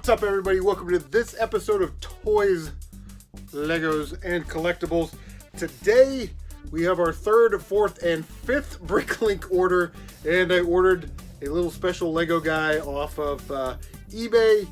What's up, everybody? Welcome to this episode of Toys, Legos, and Collectibles. Today, we have our third, fourth, and fifth Bricklink order, and I ordered a little special Lego guy off of eBay.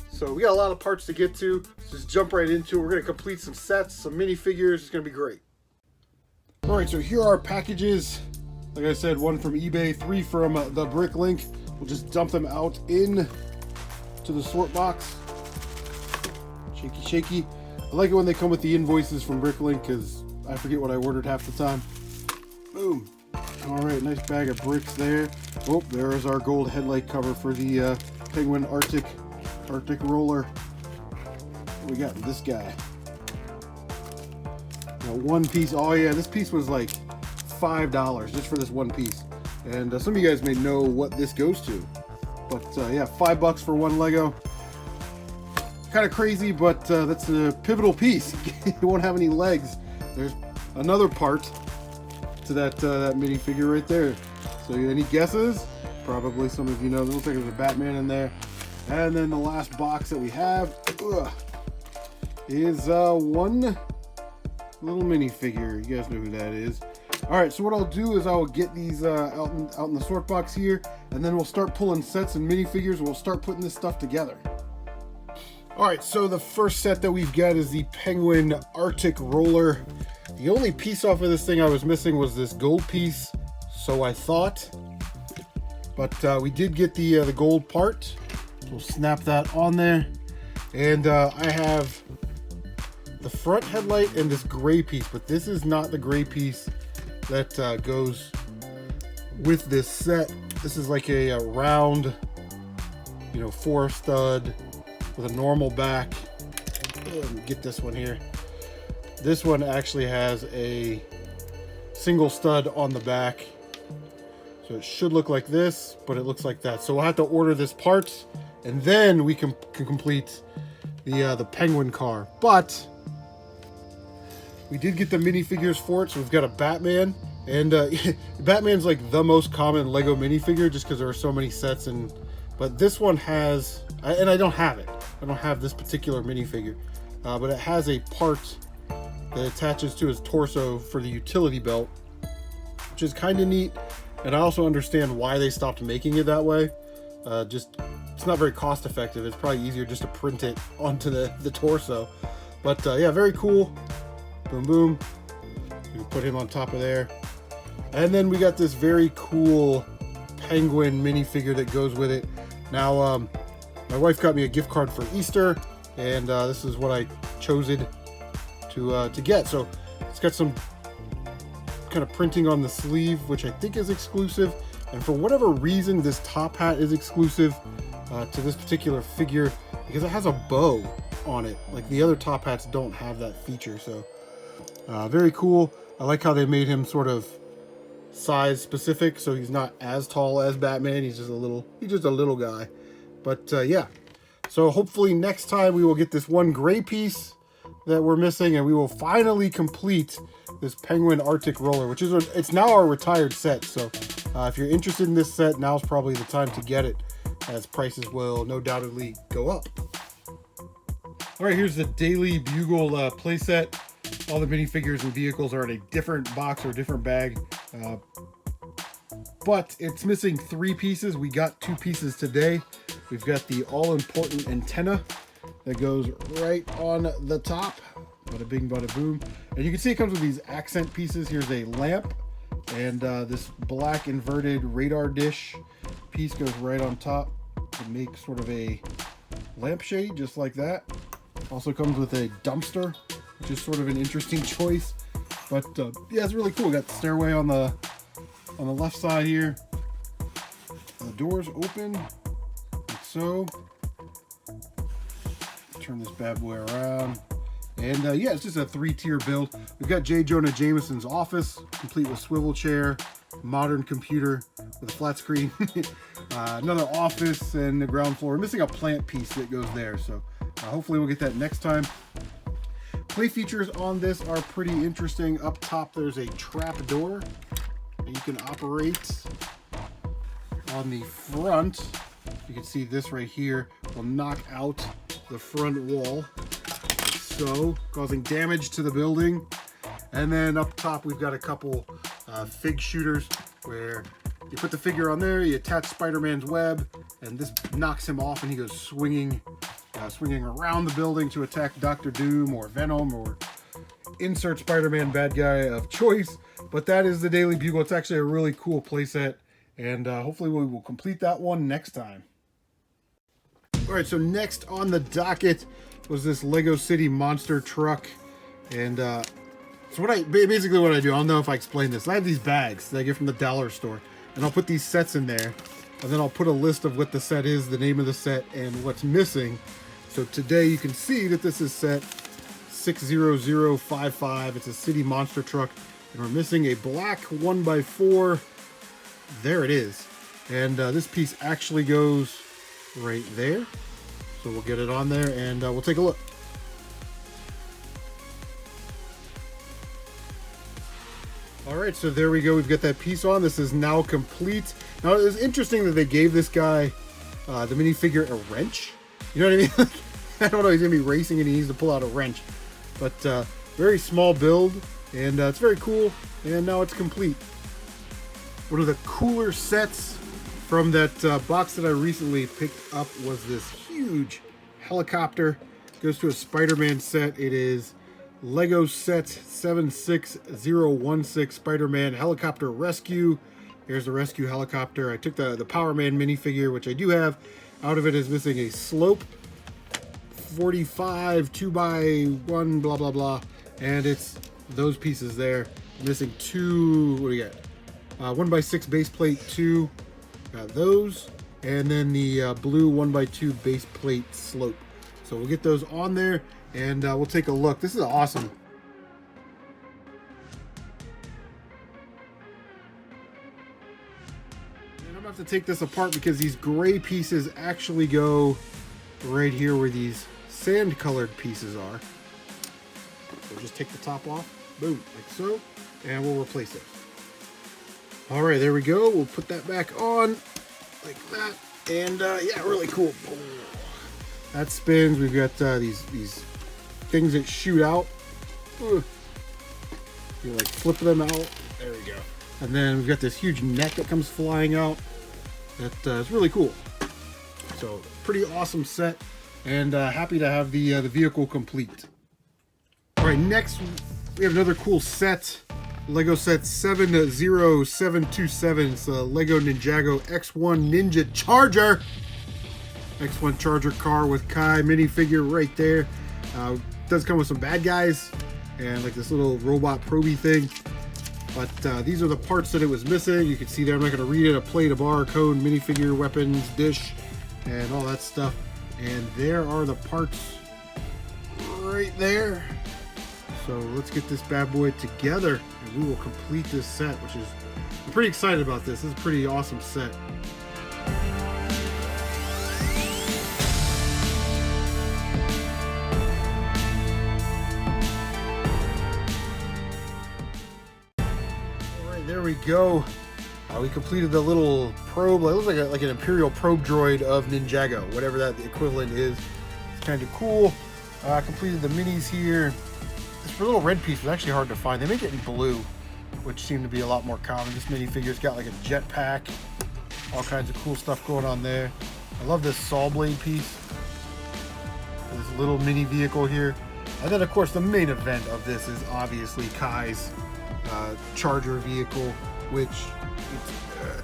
So we got a lot of parts to get to. Let's just jump right into it. We're going to complete some sets, some minifigures. It's going to be great. All right, so here are our packages. Like I said, one from eBay, three from the Bricklink. We'll just dump them out in to the sort box. Shaky, shaky. I like it when they come with the invoices from Bricklink because I forget what I ordered half the time. Boom. All right, nice bag of bricks there. Oh, there is our gold headlight cover for the Penguin Arctic roller. What we got this guy? Now, one piece. Oh yeah, this piece was like $5 just for this one piece. And some of you guys may know what this goes to. But yeah, $5 for one Lego. Kind of crazy, but that's a pivotal piece. It won't have any legs. There's another part to that minifigure right there. So any guesses? Probably some of you know. It looks like there's a Batman in there. And then the last box that we have is one little minifigure. You guys know who that is. All right, so what I'll do is I'll get these out in the sort box here, and then we'll start pulling sets and minifigures, and we'll start putting this stuff together. All right, so the first set that we've got is the Penguin Arctic roller. The only piece off of this thing I was missing was this gold piece, so I thought. But we did get the gold part. We'll snap that on there. And I have the front headlight and this gray piece, but this is not the gray piece that goes with this set. This is like a round, you know, 4-stud with a normal back. Get this one here. This one actually has a single stud on the back. So it should look like this, but it looks like that. So we'll have to order this part, and then we can complete the Penguin car. But we did get the minifigures for it, so we've got a Batman, and Batman's like the most common Lego minifigure just because there are so many sets. But this one has, and I don't have it. I don't have this particular minifigure, but it has a part that attaches to his torso for the utility belt, which is kind of neat. And I also understand why they stopped making it that way. It's not very cost effective. It's probably easier just to print it onto the torso. But yeah, very cool. Boom, boom. We can put him on top of there. And then we got this very cool penguin minifigure that goes with it. Now, my wife got me a gift card for Easter, and this is what I chose it to get. So it's got some kind of printing on the sleeve, which I think is exclusive. And for whatever reason, this top hat is exclusive to this particular figure because it has a bow on it. Like the other top hats don't have that feature. So very cool. I like how they made him sort of size specific, so he's not as tall as Batman. He's just a little guy. But yeah, so hopefully next time we will get this one gray piece that we're missing, and we will finally complete this Penguin Arctic roller, which is it's now our retired set. So if you're interested in this set, now's probably the time to get it, as prices will no doubtedly go up. All right, here's the daily Bugle playset. All the minifigures and vehicles are in a different box or a different bag, but it's missing 3 pieces. We got 2 pieces today. We've got the all-important antenna that goes right on the top. Bada bing, bada boom. And you can see it comes with these accent pieces. Here's a lamp, and this black inverted radar dish piece goes right on top to make sort of a lampshade, just like that. Also comes with a dumpster, which is sort of an interesting choice. But yeah, it's really cool. We got the stairway on the left side here. The doors open, like so. Turn this bad boy around. And yeah, it's just a 3-tier build. We've got J. Jonah Jameson's office, complete with swivel chair, modern computer with a flat screen, another office, and the ground floor. We're missing a plant piece that goes there, so hopefully we'll get that next time. Play features on this are pretty interesting. Up top, there's a trap door that you can operate. On the front, you can see this right here. will knock out the front wall, like so, causing damage to the building. And then up top, we've got a couple fig shooters where you put the figure on there, you attach Spider-Man's web, and this knocks him off, and he goes swinging around the building to attack Dr. Doom or Venom or insert Spider-Man bad guy of choice. But that is the Daily Bugle. It's actually a really cool playset, and hopefully we will complete that one next time. All right, so next on the docket was this Lego City monster truck, and so basically what I do, I don't know if I explained this. I have these bags that I get from the dollar store, and I'll put these sets in there, and then I'll put a list of what the set is, the name of the set, and what's missing. So today you can see that this is set 60055. It's a city monster truck, and we're missing a black 1x4. There it is. And this piece actually goes right there. So we'll get it on there, and we'll take a look. All right, so there we go. We've got that piece on. This is now complete. Now, it was interesting that they gave this guy, the minifigure, a wrench. You know what I mean? I don't know. He's going to be racing and he needs to pull out a wrench. But very small build, and it's very cool. And now it's complete. One of the cooler sets from that box that I recently picked up was this huge helicopter. Goes to a Spider-Man set. It is Lego set 76016 Spider-Man Helicopter Rescue. Here's the rescue helicopter. I took the Power Man minifigure, which I do have. Out of it is missing a slope 45 2x1 blah blah blah, and it's those pieces there. Missing two. What do you got? 1x6 base plate 2. Got those, and then the blue 1x2 base plate slope. So we'll get those on there, and we'll take a look. This is awesome. And I'm gonna have to take this apart because these gray pieces actually go right here where these sand colored pieces are. So just take the top off, boom, like so, and we'll replace it. All right, there we go. We'll put that back on like that, and yeah, really cool. That spins. We've got these things that shoot out. You like flip them out. There we go. And then we've got this huge neck that comes flying out. That is really cool. So pretty awesome set, and happy to have the vehicle complete. All right, next we have another cool set. Lego set 70727. It's a Lego Ninjago X1 Ninja Charger. X1 Charger car with Kai minifigure right there. Does come with some bad guys and like this little robot proby thing. But these are the parts that it was missing. You can see there, I'm not going to read it. A plate, a bar, code, minifigure, weapons, dish, and all that stuff. And there are the parts right there. So let's get this bad boy together, and we will complete this set, which is, I'm pretty excited about this. This is a pretty awesome set. All right, there we go. We completed the little probe. It looks like an Imperial probe droid of Ninjago, whatever that the equivalent is. It's kind of cool. Completed the minis here. This little red piece was actually hard to find. They make it in blue, which seemed to be a lot more common. This minifigure's got like a jetpack, all kinds of cool stuff going on there. I love this saw blade piece. This little mini vehicle here. And then of course the main event of this is obviously Kai's Charger vehicle, which,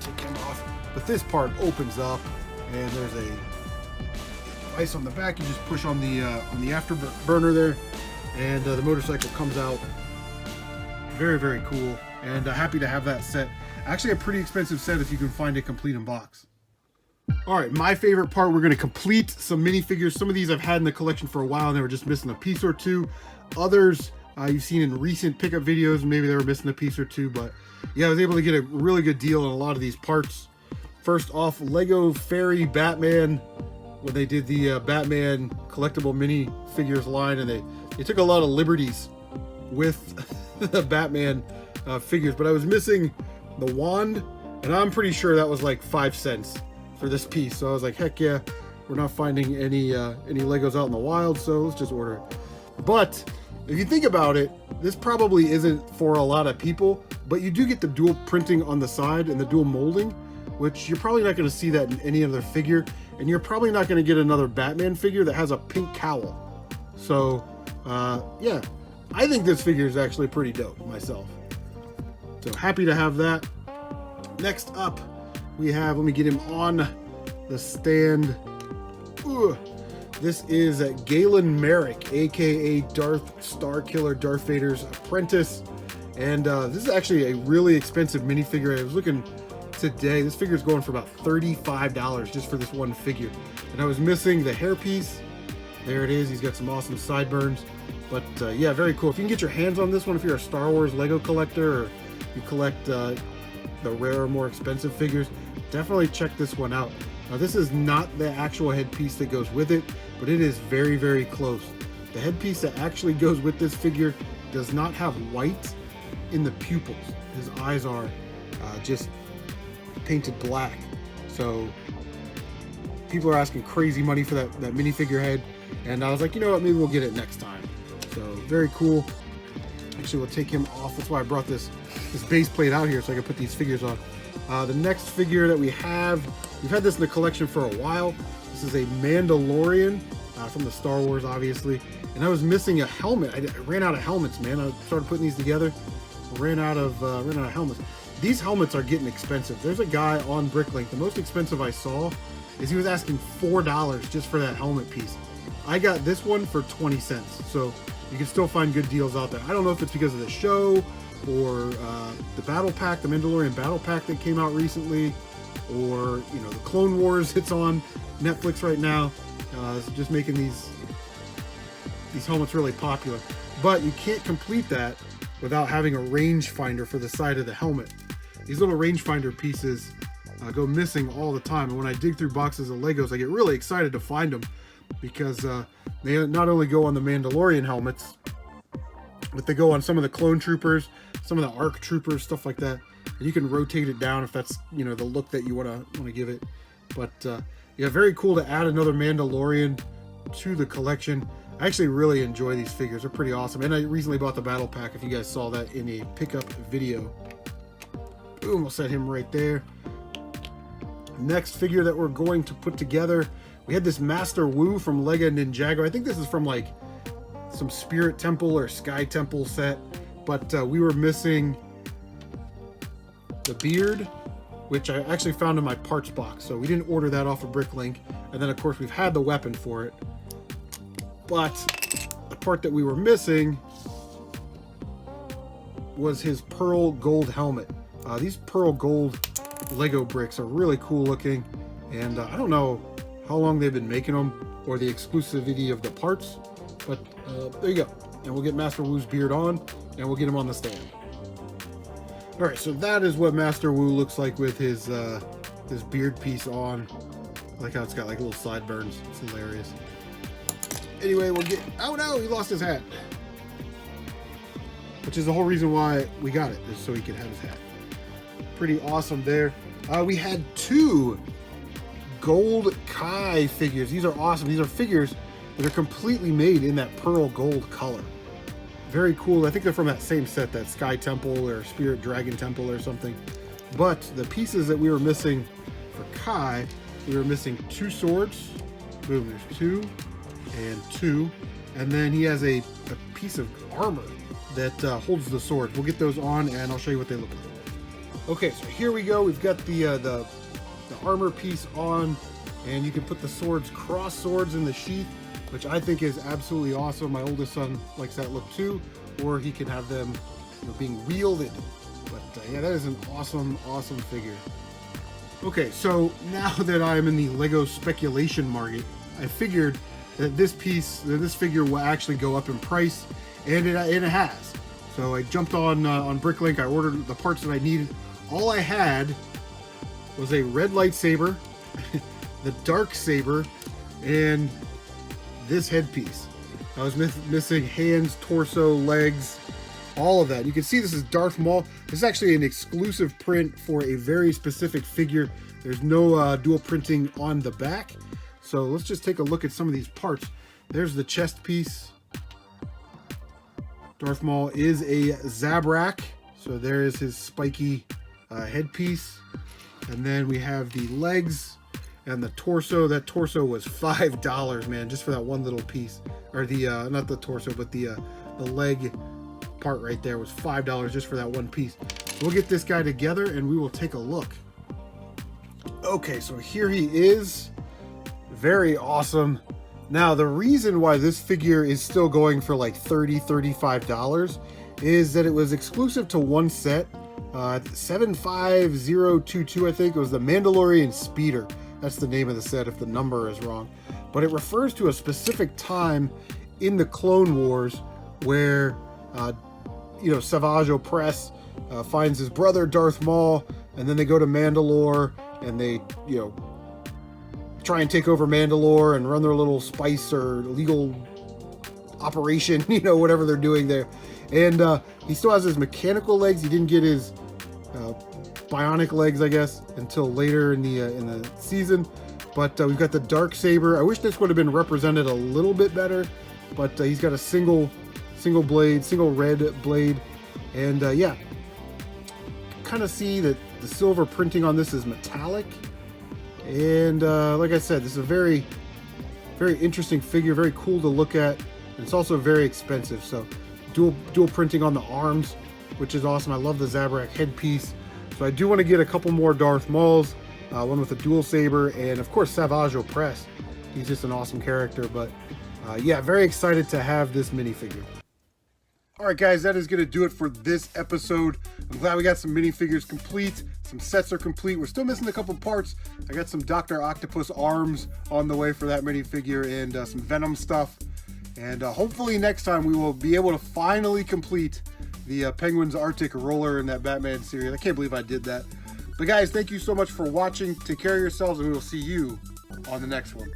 take him off. But this part opens up, and there's a device on the back. You just push on the afterburner there, and the motorcycle comes out. Very, very cool, and happy to have that set. Actually a pretty expensive set if you can find it complete in box. All right, my favorite part, we're going to complete some minifigures. Some of these I've had in the collection for a while, and they were just missing a piece or two. Others you've seen in recent pickup videos, maybe they were missing a piece or two, but yeah, I was able to get a really good deal on a lot of these parts. First off, Lego Fairy Batman, when they did the Batman collectible minifigures line, and they took a lot of liberties with the Batman figures, but I was missing the wand, and I'm pretty sure that was like 5 cents for this piece. So I was like, heck yeah, we're we're not finding any Legos out in the wild, so let's just order it. But if you think about it, this probably isn't for a lot of people, but you do get the dual printing on the side and the dual molding, which you're probably not going to see that in any other figure, and you're probably not going to get another Batman figure that has a pink cowl. So yeah, I think this figure is actually pretty dope myself. So happy to have that. Next up, we have, let me get him on the stand. Ooh. This is Galen Merrick, aka Darth Starkiller, Darth Vader's apprentice. And this is actually a really expensive minifigure. I was looking today, this figure is going for about $35 just for this one figure. And I was missing the hairpiece. There it is, he's got some awesome sideburns. But yeah, very cool. If you can get your hands on this one, if you're a Star Wars Lego collector, or you collect the rarer, more expensive figures, definitely check this one out. Now this is not the actual headpiece that goes with it, but it is very, very close. The headpiece that actually goes with this figure does not have white in the pupils. His eyes are just painted black. So people are asking crazy money for that minifigure head, and I was like, you know what, maybe we'll get it next time. So very cool. Actually, we'll take him off. That's why I brought this base plate out here so I can put these figures on. The next figure that we've had this in the collection for a while. This is a Mandalorian from the Star Wars, obviously. And I was missing a helmet. I ran out of helmets, man. I started putting these together. Ran out of helmets. These helmets are getting expensive. There's a guy on Bricklink. The most expensive I saw is he was asking $4 just for that helmet piece. I got this one for 20 cents. So you can still find good deals out there. I don't know if it's because of the show, or the battle pack, the Mandalorian battle pack that came out recently, or you know, the Clone Wars. It's on Netflix right now. It's just making these helmets really popular. But you can't complete that without having a rangefinder for the side of the helmet. These little rangefinder pieces go missing all the time, and when I dig through boxes of Legos, I get really excited to find them, because they not only go on the Mandalorian helmets, but they go on some of the clone troopers, some of the ARC troopers, stuff like that. And you can rotate it down if that's, you know, the look that you want to give it. But yeah, very cool to add another Mandalorian to the collection. I actually really enjoy these figures. They're pretty awesome. And I recently bought the battle pack, if you guys saw that in a pickup video. Boom, we'll set him right there. Next figure that we're going to put together, we had this Master Wu from Lego Ninjago. I think this is from like some Spirit Temple or Sky Temple set, but we were missing the beard, which I actually found in my parts box, so we didn't order that off of Bricklink. And then of course we've had the weapon for it, but the part that we were missing was his pearl gold helmet. These pearl gold Lego bricks are really cool looking, and I don't know how long they've been making them or the exclusivity of the parts, but there you go. And we'll get Master Wu's beard on, and we'll get him on the stand. All right, so that is what Master Wu looks like with his beard piece on. I like how it's got like little sideburns. It's hilarious. Anyway, we'll get, oh no, he lost his hat. Which is the whole reason why we got it, is so he could have his hat. Pretty awesome there. We had two gold Kai figures. These are awesome. These are figures that are completely made in that pearl gold color. Very cool. I think they're from that same set, that Sky Temple or Spirit Dragon Temple or something. But the pieces that we were missing for Kai, we were missing two swords. Boom, there's two and two. And then he has a piece of armor that holds the swords. We'll get those on and I'll show you what they look like. Okay, so here we go. We've got the armor piece on, and you can put the swords, cross swords in the sheath, which I think is absolutely awesome. My oldest son likes that look too, or he can have them, you know, being wielded. But yeah, that is an awesome, awesome figure. Okay, so now that I am in the Lego speculation market, I figured that this figure will actually go up in price, and it has. So I jumped on Bricklink. I ordered the parts that I needed. All I had was a red lightsaber, the dark saber, and this headpiece. I was missing hands, torso, legs, all of that. You can see this is Darth Maul. This is actually an exclusive print for a very specific figure. There's no dual printing on the back. So let's just take a look at some of these parts. There's the chest piece. Darth Maul is a Zabrak. So there is his spiky headpiece. And then we have the legs and the torso. That torso was $5, man, just for that one little piece. Or the, not the torso, but the leg part right there was $5 just for that one piece. We'll get this guy together and we will take a look. Okay, so here he is. Very awesome. Now, the reason why this figure is still going for like $30, $35 is that it was exclusive to one set. 75022, I think. It was the Mandalorian Speeder. That's the name of the set if the number is wrong. But it refers to a specific time in the Clone Wars where, Savage Opress finds his brother Darth Maul, and then they go to Mandalore and they, try and take over Mandalore and run their little spice or legal operation, whatever they're doing there. And he still has his mechanical legs. He didn't get his bionic legs, I guess, until later in the season. But we've got the Darksaber. I wish this would have been represented a little bit better, but he's got a single red blade. And yeah, kind of see that the silver printing on this is metallic. And like I said, this is a very, very interesting figure, very cool to look at. And it's also very expensive. So dual printing on the arms, which is awesome. I love the Zabrak headpiece. So I do want to get a couple more Darth Mauls, one with a dual saber, and of course Savage Opress. He's just an awesome character. But yeah, very excited to have this minifigure. All right, guys, that is going to do it for this episode. I'm glad we got some minifigures complete. Some sets are complete. We're still missing a couple parts. I got some Dr. Octopus arms on the way for that minifigure and some Venom stuff. And hopefully next time we will be able to finally complete the Penguins Arctic roller in that Batman series. I can't believe I did that. But guys, thank you so much for watching. Take care of yourselves, and we will see you on the next one.